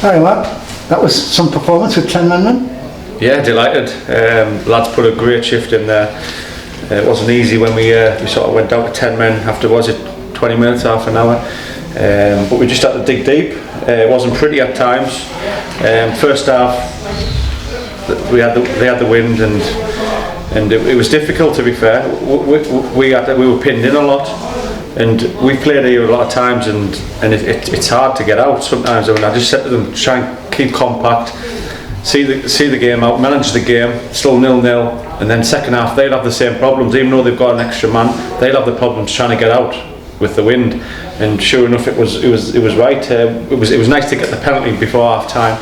Hi Matt, that was some performance with 10 men then? Yeah, delighted. Lads put a great shift in there. It wasn't easy when we sort of went down to 10 men after, was it 20 minutes, half an hour, but we just had to dig deep. It wasn't pretty at times. First half they had the wind and it was difficult, to be fair. We were pinned in a lot, and we played here a lot of times, and it's hard to get out sometimes. I mean, I just said to them, try and keep compact, see the game out, manage the game, still 0-0, and then second half they'll have the same problems. Even though they've got an extra man, they'll have the problems trying to get out with the wind. And sure enough, it was right. It was nice to get the penalty before half time.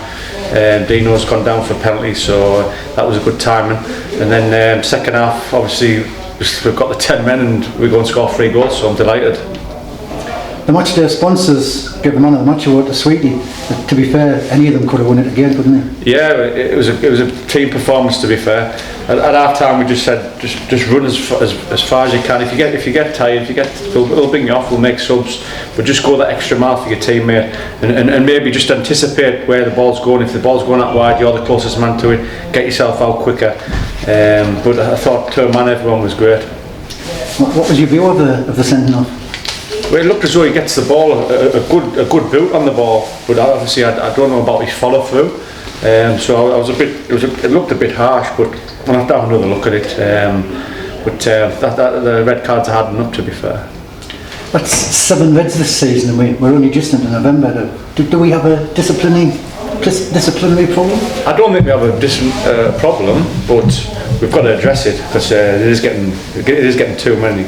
Dino's gone down for a penalty, so that was a good timing. And then second half, obviously we've got the 10 men and we're going to score 3 goals, so I'm delighted. The match day sponsors give the man of the match award to Sweetie. But to be fair, any of them could have won it again, couldn't they? Yeah, it was a team performance, to be fair. At half time we just said just run as far as you can. If you get tired, we'll bring you off, we'll make subs, but just go that extra mile for your teammate and maybe just anticipate where the ball's going. If the ball's going out wide, you're the closest man to it, get yourself out quicker. But I thought to a man everyone was great. What was your view of the sending off? Well, it looked as though he gets the ball, a good boot on the ball, but obviously I don't know about his follow through. So I was it looked a bit harsh, but I'll have to have another look at it. The red cards are hard enough, to be fair. That's 7 reds this season, and we're only just into November. Do we have a disciplinary problem? I don't think we have a problem, but we've got to address it because it is getting too many.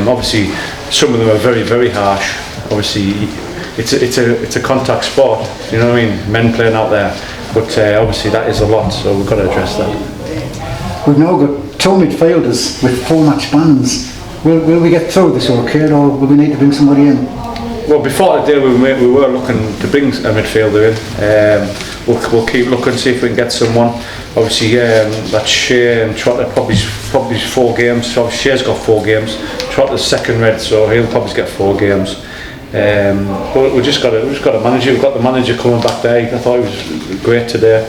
Obviously, some of them are very, very harsh. Obviously, it's a contact sport. You know what I mean? Men playing out there, but obviously that is a lot. So we've got to address that. We've now got 2 midfielders with 4 match bans. Will we get through this okay, or will we need to bring somebody in? Well, before today we were looking to bring a midfielder in. We'll keep looking, see if we can get someone. Obviously, that Shea and Trotter probably 4 games. So Shea's got 4 games. Trotter's second red, so he'll probably get 4 games. But we just got to manage it. We've got the manager coming back there. I thought he was great today.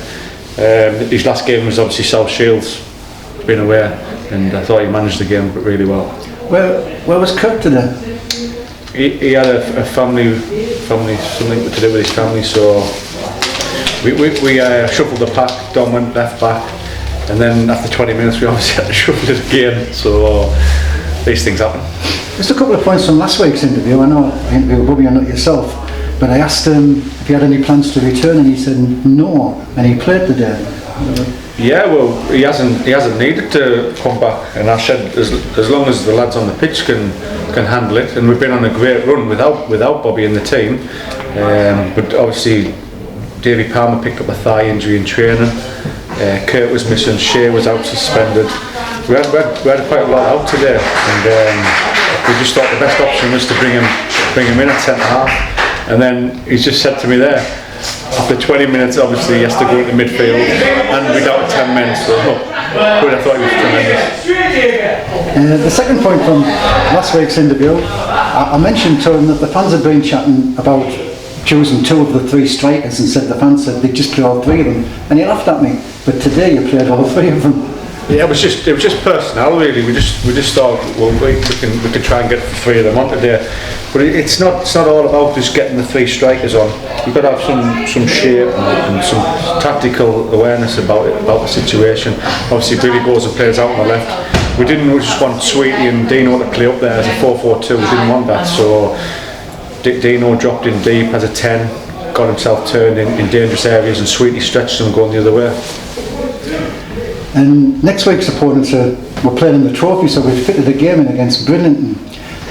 His last game was obviously South Shields, been away, and I thought he managed the game really well. Where was Kirk today? He had a family something to do with his family, so we shuffled the pack. Don went left back, and then after 20 minutes we obviously had to shuffle it again, so these things happen. Just a couple of points from last week's interview. I know I interviewed Bobby and not yourself, but I asked him if he had any plans to return, and he said no, and he played today. Yeah, well, he hasn't needed to come back, and I said as long as the lads on the pitch can handle it, and we've been on a great run without Bobby in the team. But obviously Davy Palmer picked up a thigh injury in training. Kurt was missing. Shea was out suspended. We had quite a lot out today, and we just thought the best option was to bring him in at centre half. And then he's just said to me there, after 20 minutes, obviously he has to go into midfield, and without 10 men, so but I thought he was tremendous. The second point from last week's interview, I mentioned to him that the fans had been chatting about choosing 2 of the 3 strikers, and said the fans said they'd just play all 3 of them, and he laughed at me. But today you played all 3 of them. Yeah, it was just personnel really. We just thought, well, we could try and get 3 of them on today, but it's not all about just getting the 3 strikers on. You've got to have some shape and some tactical awareness about the situation. Obviously, Billy goes and plays out on the left. We just want Sweetie and Dino to play up there as a 4-4-2. We didn't want that, so Dino dropped in deep as a 10, got himself turned in dangerous areas, and Sweetie stretched him going the other way. And next week's opponents we're playing in the trophy, so we've fitted a game in against Brilliant.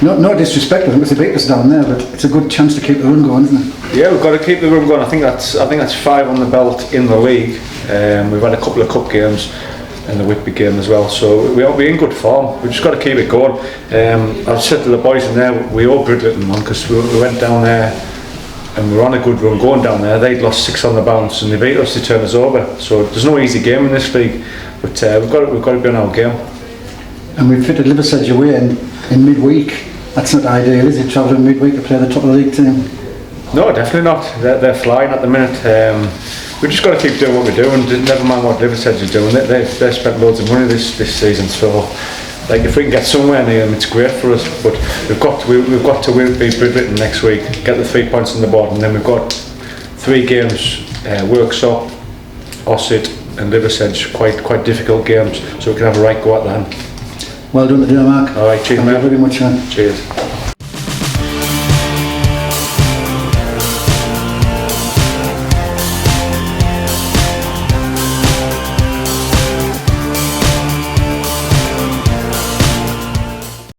No disrespect to them, because they beat us down there, but it's a good chance to keep the run going, isn't it? Yeah, we've got to keep the run going. I think that's 5 on the belt in the league. We've had a couple of cup games and the Whitby game as well, so we're in good form. We've just got to keep it going. I've said to the boys in there, we owe Brilliant one, because we went down there and we were on a good run going down there. They'd lost 6 on the bounce and they beat us to turn us over, so there's no easy game in this league, but we've got to be on our game. And we've fitted Liversedge away in midweek. That's not ideal, is it, travelling midweek to play the top of the league team? No, definitely not. They're flying at the minute. We just got to keep doing what we're doing. Never mind what Liversedge is doing. They've spent loads of money this season, so like if we can get somewhere near them, it's great for us. But we've got to beat Bridbington next week, get the 3 points on the board, and then we've got 3 games: Worksop, Ossett, and Liversedge. Quite difficult games, so we can have a right go at them. Well done today, Mark. All right, cheers, Thank mate. you very much, man. Cheers.